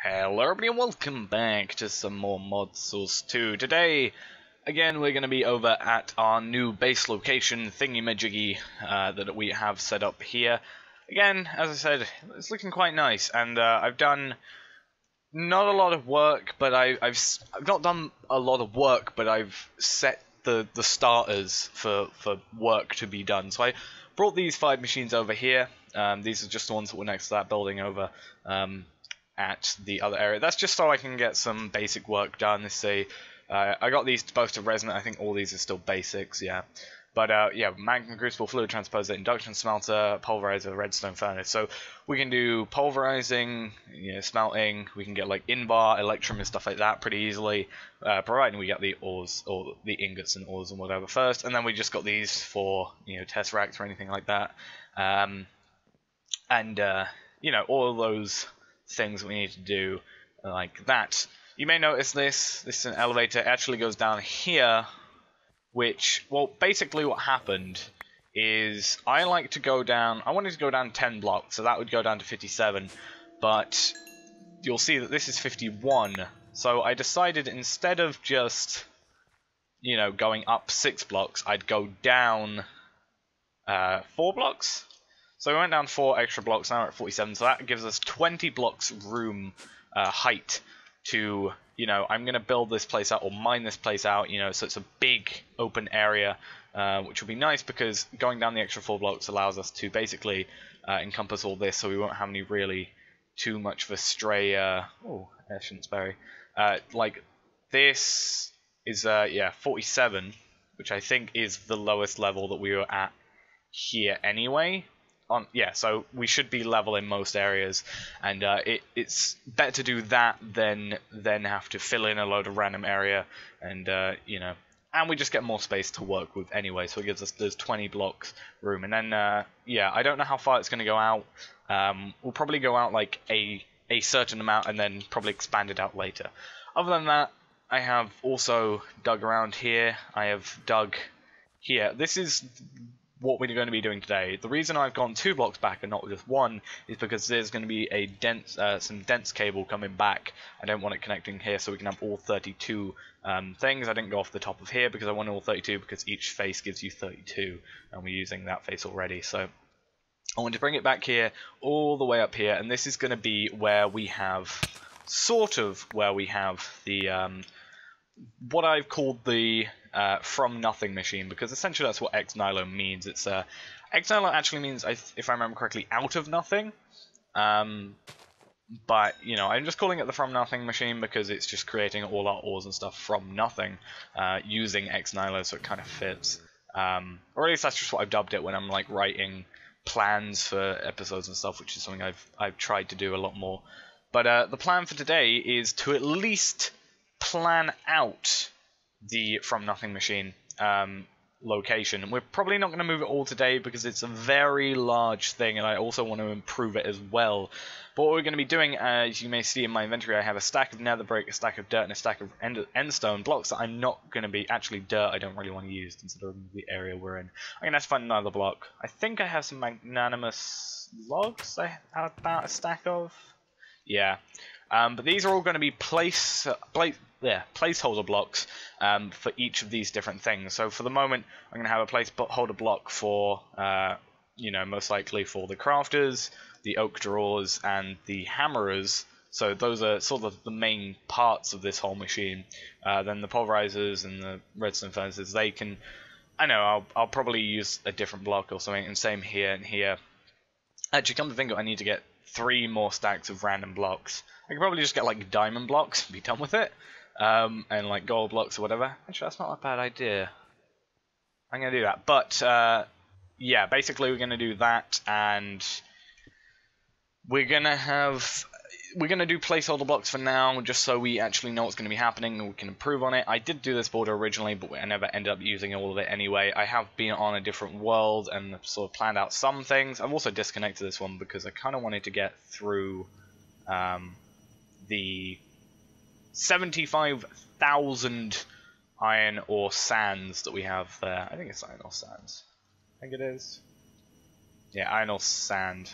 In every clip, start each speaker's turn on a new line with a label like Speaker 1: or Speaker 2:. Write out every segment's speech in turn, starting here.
Speaker 1: Hello everybody and welcome back to some more Modsauce 2. Today, again, we're going to be over at our new base location thingy-majiggy that we have set up here. Again, as I said, it's looking quite nice, and I've done not a lot of work, but I've not done a lot of work, but I've set the starters for work to be done. So I brought these 5 machines over here. These are just the ones that were next to that building over at the other area. That's just so I can get some basic work done. I got these both to resonate. I think all these are still basics, yeah. But yeah, magma crucible, fluid transposer, induction smelter, pulverizer, redstone furnace. So we can do pulverizing, smelting. We can get like in-bar, electrum and stuff like that pretty easily, providing we get the ores or the ingots and ores and whatever first. And then we just got these for test racks or anything like that. All of those things we need to do like that. You may notice this is an elevator. It actually goes down here, which, well, basically what happened is I wanted to go down 10 blocks, so that would go down to 57, but you'll see that this is 51, so I decided instead of just going up 6 blocks, I'd go down 4 blocks. So we went down 4 extra blocks, now we're at 47, so that gives us 20 blocks room height to, I'm going to build this place out or mine this place out, so it's a big open area, which will be nice because going down the extra 4 blocks allows us to basically encompass all this, so we won't have any really too much of a stray, Essence Berry. Like, this is, 47, which I think is the lowest level that we were at here anyway. So we should be level in most areas, and it's better to do that than have to fill in a load of random area, and and we just get more space to work with anyway, so it gives us those 20 blocks room. And then I don't know how far it's going to go out. We'll probably go out like a certain amount and then probably expand it out later. Other than that, I have also dug around here. I have dug here. This is what we're going to be doing today. The reason I've gone 2 blocks back and not just 1 is because there's going to be a some dense cable coming back. I don't want it connecting here, so we can have all 32 things. I didn't go off the top of here because I want all 32 because each face gives you 32, and we're using that face already. So I want to bring it back here, all the way up here, and this is going to be where we have the what I've called the from nothing machine, because essentially that's what X-Nilo means. It's X-Nilo actually means, if I remember correctly, out of nothing. But I'm just calling it the from nothing machine because it's just creating all our ores and stuff from nothing using X-Nilo, so it kind of fits. Or at least that's just what I've dubbed it when I'm like writing plans for episodes and stuff, which is something I've tried to do a lot more. But the plan for today is to at least plan out the from nothing machine location. We're probably not going to move it all today because it's a very large thing, and I also want to improve it as well. But what we're going to be doing, as you may see in my inventory, I have a stack of nether brick, a stack of dirt, and a stack of endstone blocks that I'm not going to be, actually dirt I don't really want to use considering the area we're in. I'm going to have to find another block. I think I have some magnanimous logs I have about a stack of. Yeah. But these are all going to be placeholder blocks for each of these different things. So for the moment, I'm going to have a placeholder block for, most likely for the crafters, the oak drawers, and the hammerers. So those are sort of the main parts of this whole machine. Then the pulverizers and the redstone furnaces, they can, I'll probably use a different block or something, and same here and here. Actually, come to think of it, I need to get 3 more stacks of random blocks. I could probably just get like diamond blocks and be done with it, and like gold blocks or whatever. Actually, that's not a bad idea. I'm gonna do that. But yeah, basically we're gonna do that, and we're gonna do placeholder blocks for now, just so we actually know what's going to be happening and we can improve on it. I did do this border originally, but I never ended up using all of it anyway. I have been on a different world and sort of planned out some things. I've also disconnected this one because I kind of wanted to get through the 75,000 iron ore sands that we have there. I think it's iron ore sands. I think it is. Yeah, iron ore sand.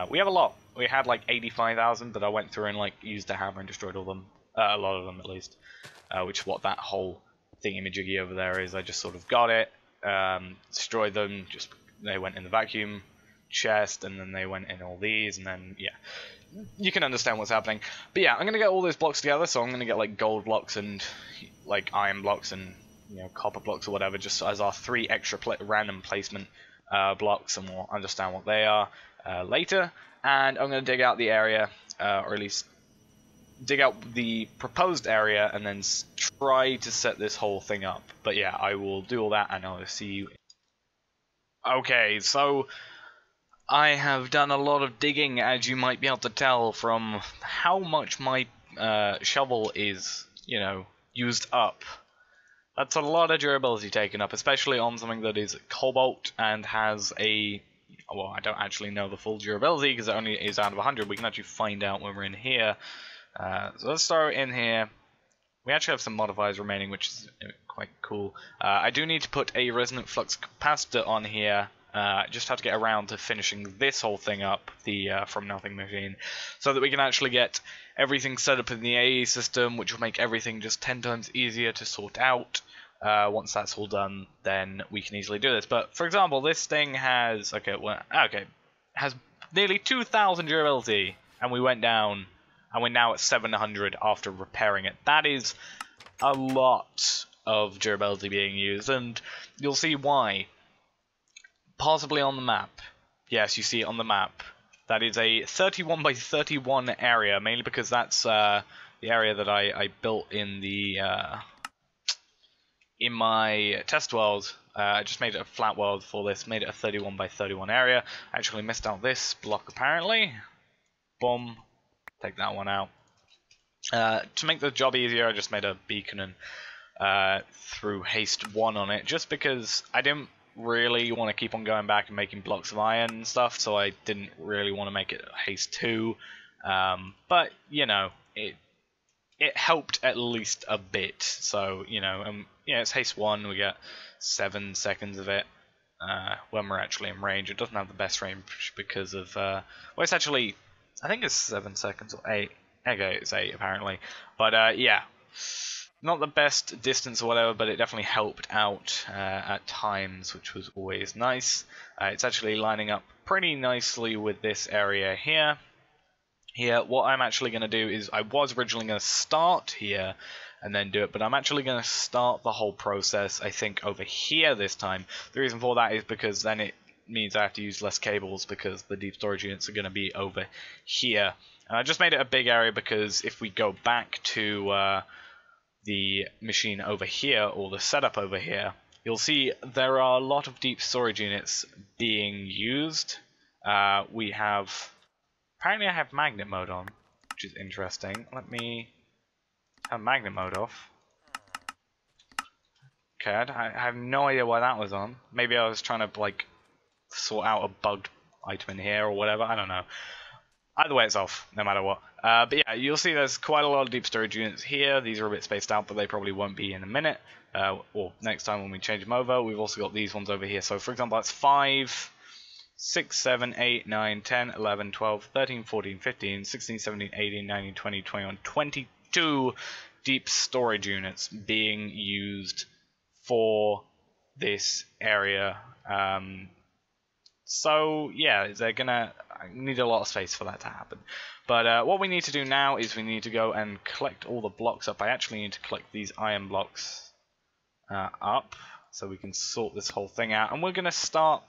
Speaker 1: We have a lot. we had like 85,000, but I went through and like used the hammer and destroyed all them, a lot of them at least, which is what that whole thingy-majiggy over there is. I just sort of got it, destroyed them, just they went in the vacuum chest, and then they went in all these, and then yeah, you can understand what's happening. But yeah, I'm gonna get all those blocks together, so I'm gonna get like gold blocks and like iron blocks and copper blocks or whatever, just as our 3 extra random placement blocks, and we'll understand what they are later. And I'm gonna dig out the area, or at least dig out the proposed area, and then try to set this whole thing up. But yeah, I will do all that, and I'll see you. Okay, so I have done a lot of digging, as you might be able to tell from how much my shovel is, used up. That's a lot of durability taken up, especially on something that is cobalt and has a... Well, I don't actually know the full durability because it only is out of 100. We can actually find out when we're in here. So let's start in here. We actually have some modifiers remaining, which is quite cool. I do need to put a resonant flux capacitor on here. Just have to get around to finishing this whole thing up, the from nothing machine, so that we can actually get everything set up in the AE system, which will make everything just 10 times easier to sort out. Once that's all done, then we can easily do this. But for example, this thing has has nearly 2,000 durability, and we went down, and we're now at 700 after repairing it. That is a lot of durability being used, and you'll see why. Possibly on the map. Yes, you see it on the map. That is a 31 by 31 area, mainly because that's the area that I built in the in my test world. I just made it a flat world for this, made it a 31 by 31 area. I actually missed out this block apparently. Boom. Take that one out. To make the job easier, I just made a beacon and threw haste 1 on it, just because I didn't really want to keep on going back and making blocks of iron and stuff, so I didn't really want to make it haste 2. But it helped at least a bit. So it's haste 1. We get 7 seconds of it when we're actually in range. It doesn't have the best range because of well, it's actually, I think it's 7 seconds or 8. Okay, it's 8 apparently. But yeah, not the best distance or whatever, but it definitely helped out at times, which was always nice. It's actually lining up pretty nicely with this area here. Here, what I'm actually going to do is, I was originally going to start here and then do it, but I'm actually going to start the whole process, I think, over here this time. The reason for that is because then it means I have to use less cables, because the deep storage units are going to be over here. And I just made it a big area because if we go back to the machine over here, or the setup over here, you'll see there are a lot of deep storage units being used. We have... Apparently I have magnet mode on, which is interesting. Let me have magnet mode off. Okay, I have no idea why that was on. Maybe I was trying to, like, sort out a bugged item in here or whatever. I don't know. Either way, it's off, no matter what. But yeah, you'll see there's quite a lot of deep storage units here. These are a bit spaced out, but they probably won't be in a minute. Or next time when we change them over. We've also got these ones over here. So, for example, that's 5... 6, 7, 8, 9, 10, 11, 12, 13, 14, 15, 16, 17, 18, 19, 20, 21, 22 deep storage units being used for this area. So yeah, they're gonna need a lot of space for that to happen. But what we need to do now is we need to go and collect all the blocks up. I actually need to collect these iron blocks up so we can sort this whole thing out. And we're gonna start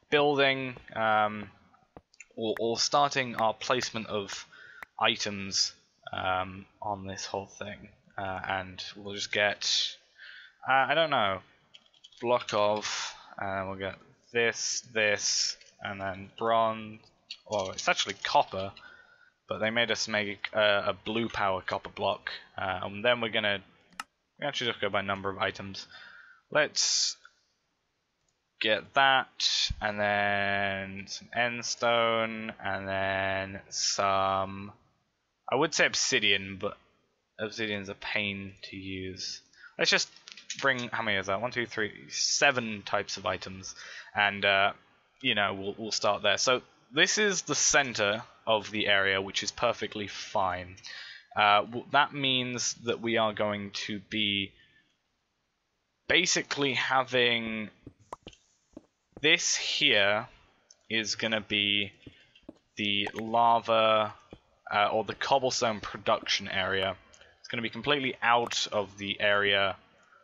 Speaker 1: building or starting our placement of items on this whole thing, and we'll just get I don't know, block of, and we'll get this, and then bronze. Oh, it's actually copper, but they made us make a blue power copper block, and then we actually just go by number of items. Let's get that, and then some end stone, and then some, I would say obsidian, but obsidian's a pain to use. Let's just bring, how many is that? 1, 2, 3, 7 types of items, and we'll start there. So this is the center of the area, which is perfectly fine. That means that we are going to be basically having this here is going to be the lava or the cobblestone production area. It's going to be completely out of the area,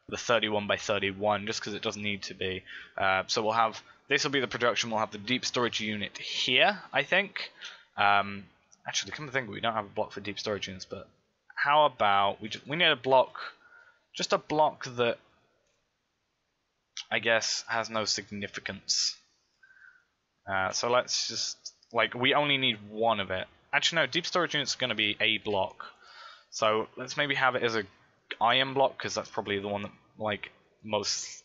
Speaker 1: the 31 by 31, just because it doesn't need to be. So we'll have, this will be the production. We'll have the deep storage unit here, I think. Actually, come to think, we don't have a block for deep storage units, but how about we need a block, just a block that I guess has no significance. So let's just, like, we only need one of it. Actually, no, deep storage unit's going to be a block. So let's maybe have it as a iron block, because that's probably the one that, like, most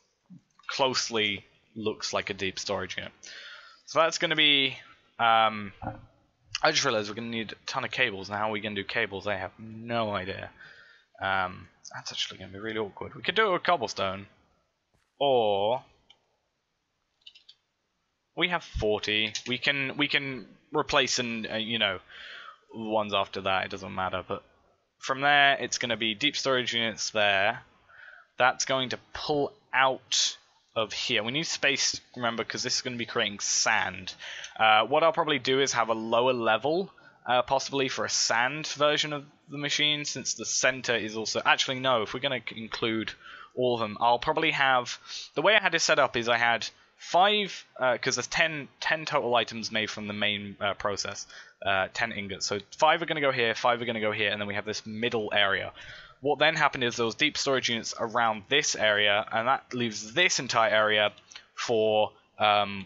Speaker 1: closely looks like a deep storage unit. So that's going to be, I just realized we're going to need a ton of cables. Now how are we going to do cables? I have no idea. That's actually going to be really awkward. We could do it with cobblestone. Or we have 40. We can replace and you know, ones after that. It doesn't matter. But from there, it's going to be deep storage units there. That's going to pull out of here. We need space, remember, because this is going to be creating sand. What I'll probably do is have a lower level, possibly for a sand version of the machine, since the center is also... Actually, no, if we're going to include all of them, I'll probably have... The way I had it set up is I had 5, because there's 10 total items made from the main process, 10 ingots. So 5 are going to go here, 5 are going to go here, and then we have this middle area. What then happened is those deep storage units around this area, and that leaves this entire area for,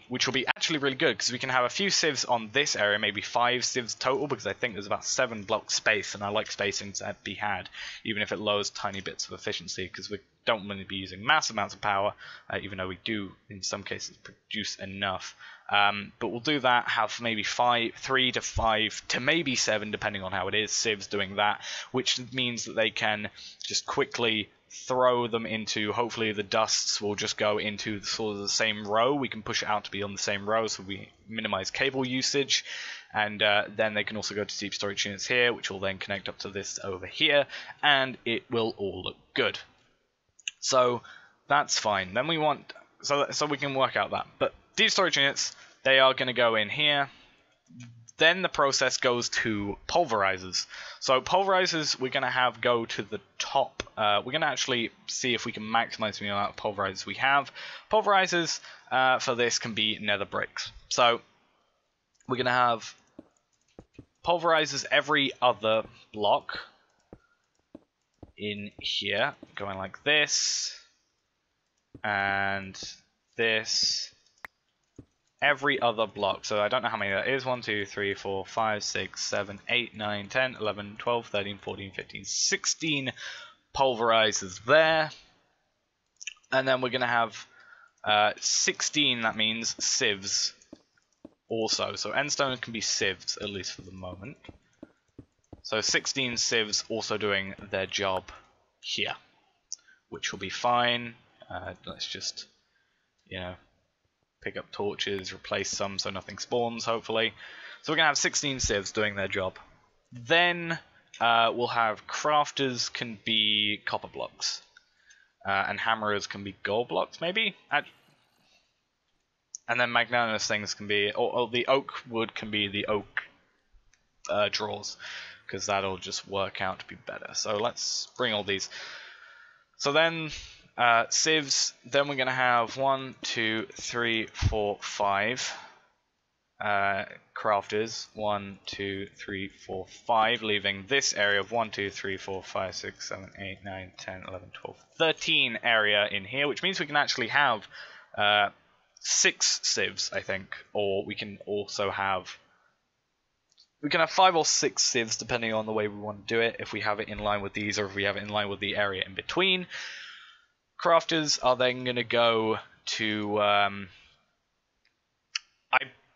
Speaker 1: which will be actually really good, because we can have a few sieves on this area, maybe 5 sieves total, because I think there's about 7 blocks space, and I like spacing to be had, even if it lowers tiny bits of efficiency, because we don't want to be using massive amounts of power, even though we do, in some cases, produce enough. But we'll do that, have maybe 3 to 5 to maybe 7, depending on how it is, sieves doing that, which means that they can just quickly throw them into, hopefully the dusts will just go into sort of the same row. We can push it out to be on the same row, so we minimize cable usage, and then they can also go to deep storage units here, which will then connect up to this over here, and it will all look good. So that's fine. Then we want, so we can work out that. But deep storage units, they are going to go in here. Then the process goes to pulverizers. So pulverizers, we're going to have go to the top. We're going to actually see if we can maximize the amount of pulverizers we have. Pulverizers for this can be nether bricks. So we're going to have pulverizers every other block in here, going like this, and this, every other block. So I don't know how many that is. 1, 2, 3, 4, 5, 6, 7, 8, 9, 10, 11, 12, 13, 14, 15, 16 pulverizers there. And then we're going to have 16, that means, sieves also. So endstone can be sieved, at least for the moment. So 16 sieves also doing their job here, which will be fine. Let's just, you know, pick up torches, replace some so nothing spawns, hopefully. So we're going to have 16 sieves doing their job. Then we'll have crafters can be copper blocks, and hammerers can be gold blocks, maybe? And then magnanimous things can be, or the oak wood can be the oak drawers, because that'll just work out to be better. So let's bring all these. So then sieves, then we're going to have 1, 2, 3, 4, 5 crafters. 1, 2, 3, 4, 5, leaving this area of 1, 2, 3, 4, 5, 6, 7, 8, 9, 10, 11, 12, 13 area in here, which means we can actually have 6 sieves, I think, or we can also have... We can have 5 or 6 sieves depending on the way we want to do it, if we have it in line with these or if we have it in line with the area in between. Crafters are then going to go to...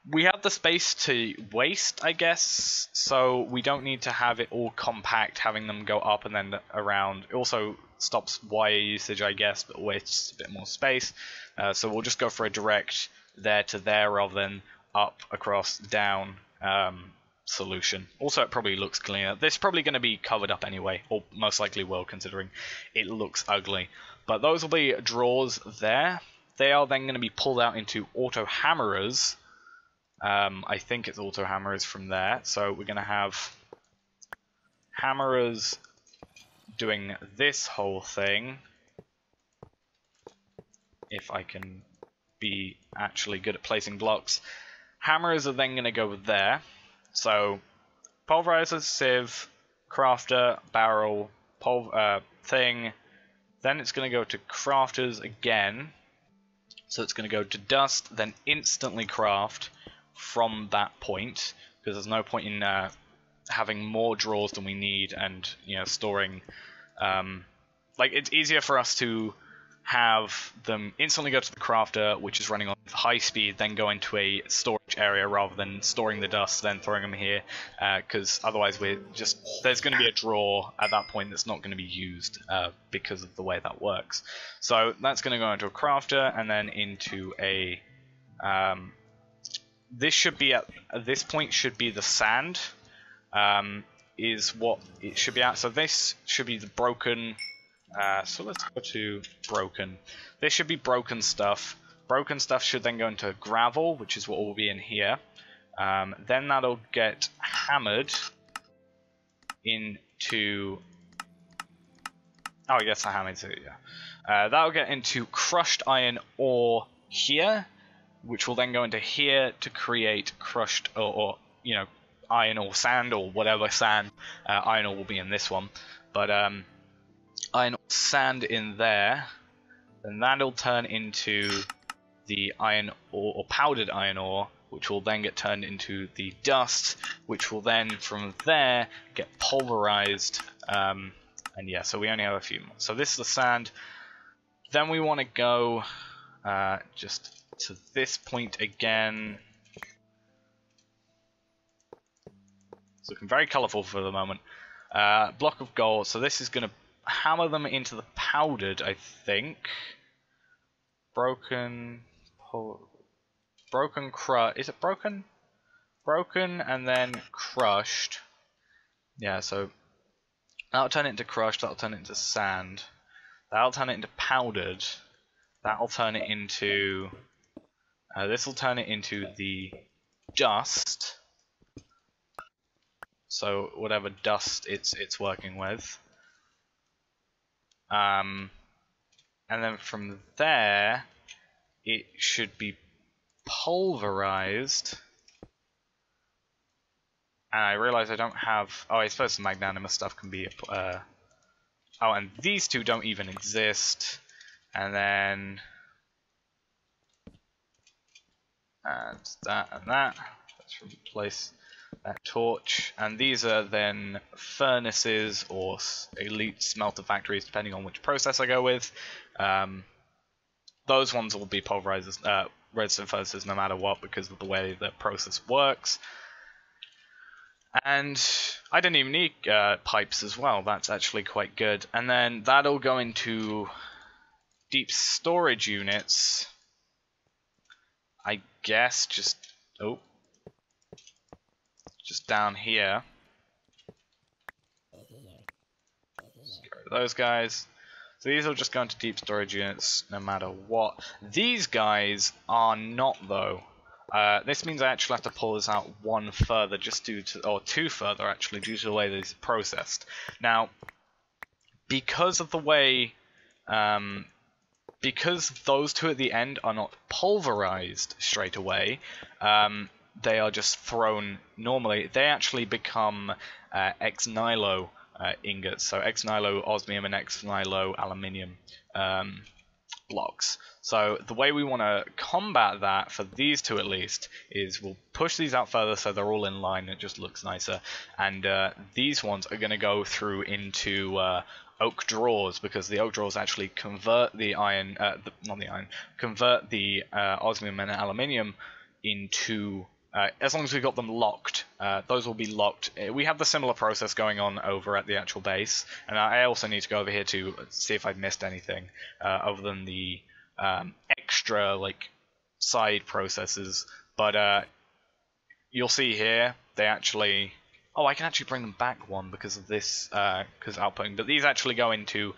Speaker 1: we have the space to waste, I guess, so we don't need to have it all compact, having them go up and then around. It also stops wire usage, I guess, but wastes a bit more space. So we'll just go for a direct there to there rather than up, across, down solution. Also, it probably looks cleaner. This is probably going to be covered up anyway, or most likely will, considering it looks ugly. But those will be drawers there. They are then going to be pulled out into auto hammerers. I think it's auto hammerers from there. So we're going to have hammerers doing this whole thing. If I can be actually good at placing blocks. Hammerers are then going to go there. So pulverizer, sieve, crafter, barrel, thing. Then it's going to go to crafters again. So it's going to go to dust, then instantly craft from that point, because there's no point in having more drawers than we need and storing. Like, it's easier for us to have them instantly go to the crafter, which is running on high speed, then go into a storage area rather than storing the dust, then throwing them here, because otherwise there's going to be a drawer at that point that's not going to be used because of the way that works. So that's going to go into a crafter and then into a this should be at this point should be the sand, is what it should be at. So this should be the broken. So let's go to broken. This should be broken stuff. Broken stuff should then go into gravel, which is what will be in here. Then that'll get hammered into. Oh, yes, I hammered it. Yeah. That'll get into crushed iron ore here, which will then go into here to create crushed or iron ore sand or whatever sand. Iron ore will be in this one, but iron ore sand in there, then that'll turn into the iron ore or powdered iron ore, which will then get turned into the dust, which will then from there get pulverized. And yeah, so we only have a few more. So this is the sand. Then we want to go just to this point again. It's looking very colorful for the moment. Block of gold. So this is going to hammer them into the powdered, I think. Broken, is it broken? Broken and then crushed. Yeah, so that'll turn it into crushed, that'll turn it into sand. That'll turn it into powdered. That'll turn it into... this will turn it into the dust. So whatever dust it's working with. And then from there, it should be pulverized. And I realize I don't have... Oh, I suppose the magnanimous stuff can be... oh, and these two don't even exist. And then... And that and that. Let's replace that torch. And these are then furnaces or elite smelter factories, depending on which process I go with. Those ones will be pulverizers, redstone furnaces, no matter what, because of the way the process works. And I didn't even need pipes as well. That's actually quite good. And then that'll go into deep storage units. I guess just down here. Let's go to those guys. So these will just go into deep storage units no matter what. These guys are not, though. This means I actually have to pull this out one further, just due to, or two further actually, due to the way these are processed. Now, because of the way, because those two at the end are not pulverized straight away, they are just thrown normally. They actually become ex-nihilo ingots, so ex-nihilo osmium and ex-nihilo aluminium blocks. So the way we want to combat that, for these two at least, is we'll push these out further so they're all in line, it just looks nicer, and these ones are going to go through into oak drawers, because the oak drawers actually convert the iron, convert the osmium and aluminium into, as long as we've got them locked, those will be locked. We have the similar process going on over at the actual base, and I also need to go over here to see if I've missed anything other than the extra like side processes. But you'll see here, they actually... Oh, I can actually bring them back one because of this, because outputting. But these actually go into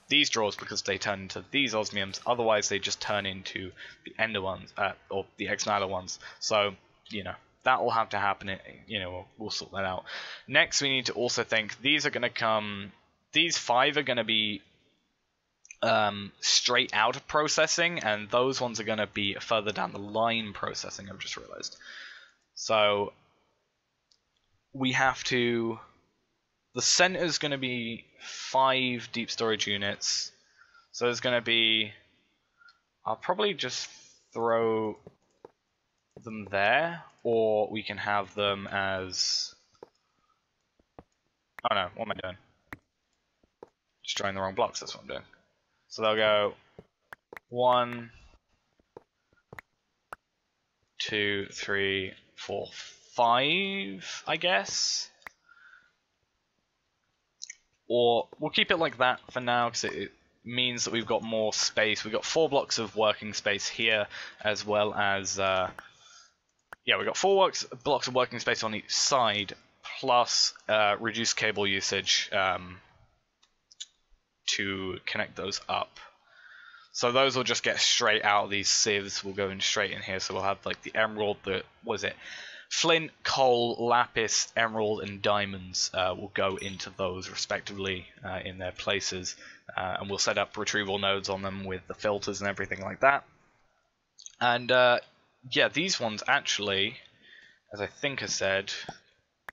Speaker 1: these drawers because they turn into these osmiums. Otherwise, they just turn into the ender ones, or the ex-nihilo ones. So, you know, that will have to happen. You know, we'll sort that out. Next, we need to also think these are going to come... These 5 are going to be straight out of processing, and those ones are going to be further down the line processing, I've just realized. So we have to... The center is going to be 5 deep storage units. So there's going to be... I'll probably just throw them there, or we can have them as... Oh no, what am I doing? Just drawing the wrong blocks, that's what I'm doing. So they'll go 1, 2, 3, 4, 5, I guess. Or we'll keep it like that for now because it means that we've got more space. We've got 4 blocks of working space here, as well as yeah, we've got 4 blocks of working space on each side, plus reduced cable usage to connect those up. So those will just get straight out of these sieves. We'll go in straight in here. So we'll have like the emerald, flint, coal, lapis, emerald, and diamonds will go into those respectively in their places. And we'll set up retrieval nodes on them with the filters and everything like that. And yeah, these ones actually, as I think I said,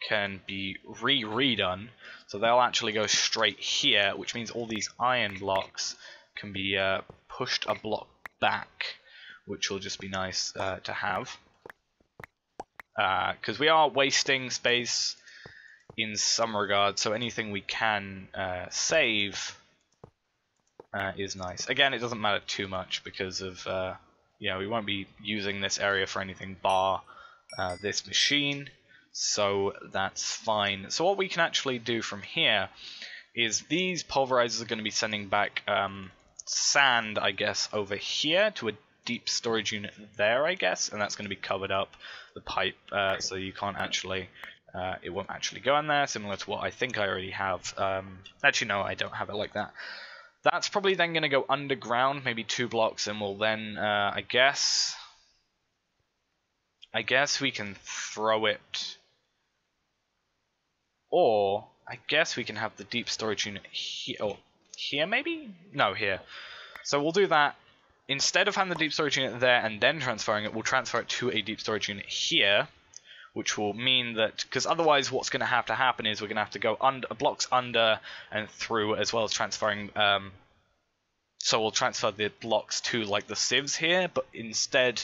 Speaker 1: can be redone. So they'll actually go straight here, which means all these iron blocks can be pushed a block back, which will just be nice to have. Because we are wasting space in some regard, so anything we can save is nice. Again, it doesn't matter too much because of, you know, we won't be using this area for anything bar this machine, so that's fine. So what we can actually do from here is these pulverizers are going to be sending back sand, I guess, over here to a deep storage unit there, I guess, and that's going to be covered up, the pipe, so you can't actually, it won't actually go in there, similar to what I think I already have. Actually, no, I don't have it like that. That's probably then going to go underground, maybe 2 blocks, and we'll then, I guess we can throw it, or I guess we can have the deep storage unit here, or here maybe? No, here. So we'll do that. Instead of having the deep storage unit there and then transferring it, we'll transfer it to a deep storage unit here, which will mean that, because otherwise what's going to happen is we're going to have to go blocks under and through, as well as transferring, so we'll transfer the blocks to like the sieves here, but instead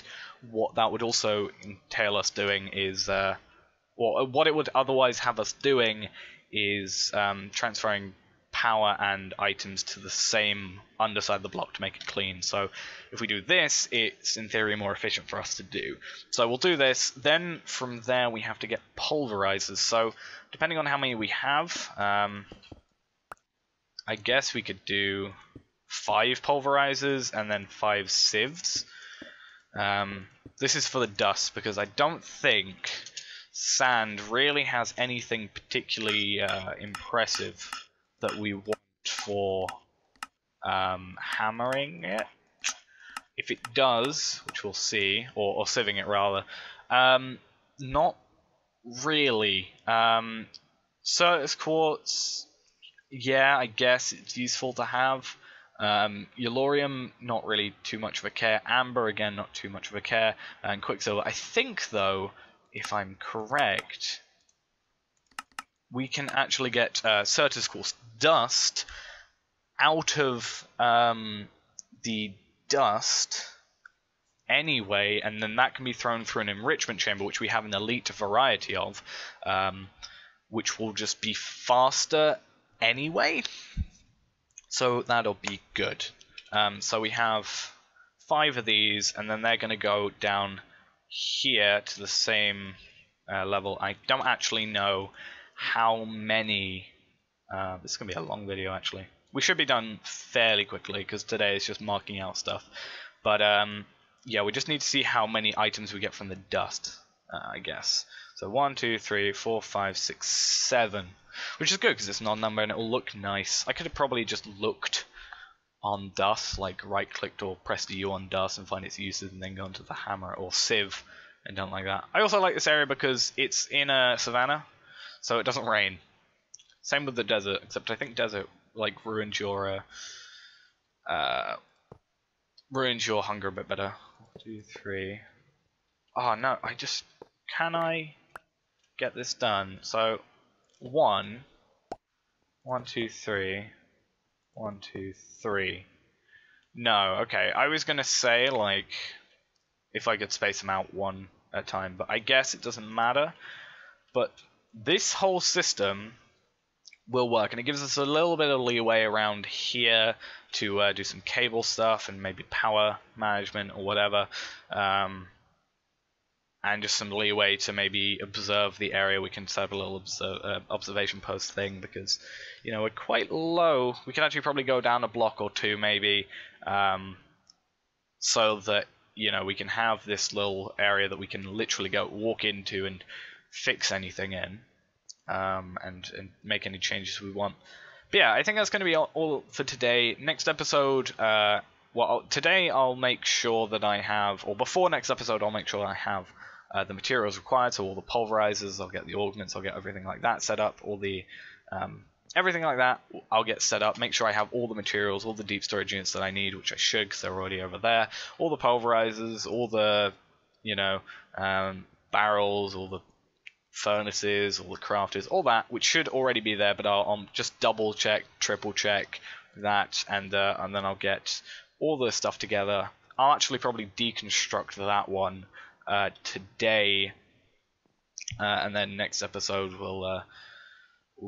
Speaker 1: what that would also entail us doing is, or what it would otherwise have us doing is transferring power and items to the same underside of the block to make it clean. So if we do this, it's in theory more efficient for us to do. So we'll do this, then from there we have to get pulverizers. So depending on how many we have, I guess we could do 5 pulverizers and then 5 sieves. This is for the dust because I don't think sand really has anything particularly impressive that we want for hammering it. If it does, which we'll see, or sieving it rather, not really. Certus quartz, yeah, I guess it's useful to have. Yellorium, not really too much of a care. Amber, again, not too much of a care. And Quicksilver, I think, though, if I'm correct, we can actually get Certus quartz dust out of the dust anyway, and then that can be thrown through an enrichment chamber, which we have an elite variety of, which will just be faster anyway. So that'll be good. So we have 5 of these, and then they're going to go down here to the same level. I don't actually know how many. This is going to be a long video, actually. We should be done fairly quickly, because today is just marking out stuff. But yeah, we just need to see how many items we get from the dust. I guess. So 1, 2, 3, 4, 5, 6, 7, which is good because it's an odd number and it will look nice. I could have probably just looked on dust, like right-clicked or pressed the U on dust and find its uses, and then go into the hammer or sieve and done like that. I also like this area because it's in a savanna, so it doesn't rain. Same with the desert, except I think desert like ruins your hunger a bit better. 1, 2, 3. Oh no, can I get this done? So 1, 1, 2, 3, 1, 2, 3. No, okay. I was gonna say like if I could space them out one at a time, but I guess it doesn't matter. But this whole system will work, and it gives us a little bit of leeway around here to do some cable stuff and maybe power management or whatever, and just some leeway to maybe observe the area. We can set up a little observation post thing because, you know, we're quite low. We can actually probably go down a block or two maybe, so that, you know, we can have this little area that we can literally go walk into and fix anything in. And make any changes we want. But yeah, I think that's going to be all for today. Next episode, today I'll make sure that I have, or before next episode, I'll make sure I have the materials required. So all the pulverizers, I'll get the augments, I'll get everything like that set up. All the everything like that, I'll get set up. Make sure I have all the materials, all the deep storage units that I need, which I should, because they're already over there. All the pulverizers, all the, you know, barrels, all the furnaces, all the crafters, all that, which should already be there, but I'll just double check, triple check that, and then I'll get all the stuff together. I'll actually probably deconstruct that one today, and then next episode we'll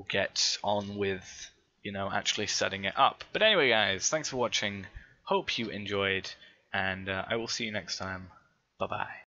Speaker 1: get on with, you know, actually setting it up. But anyway, guys, thanks for watching. Hope you enjoyed, and I will see you next time. Bye bye.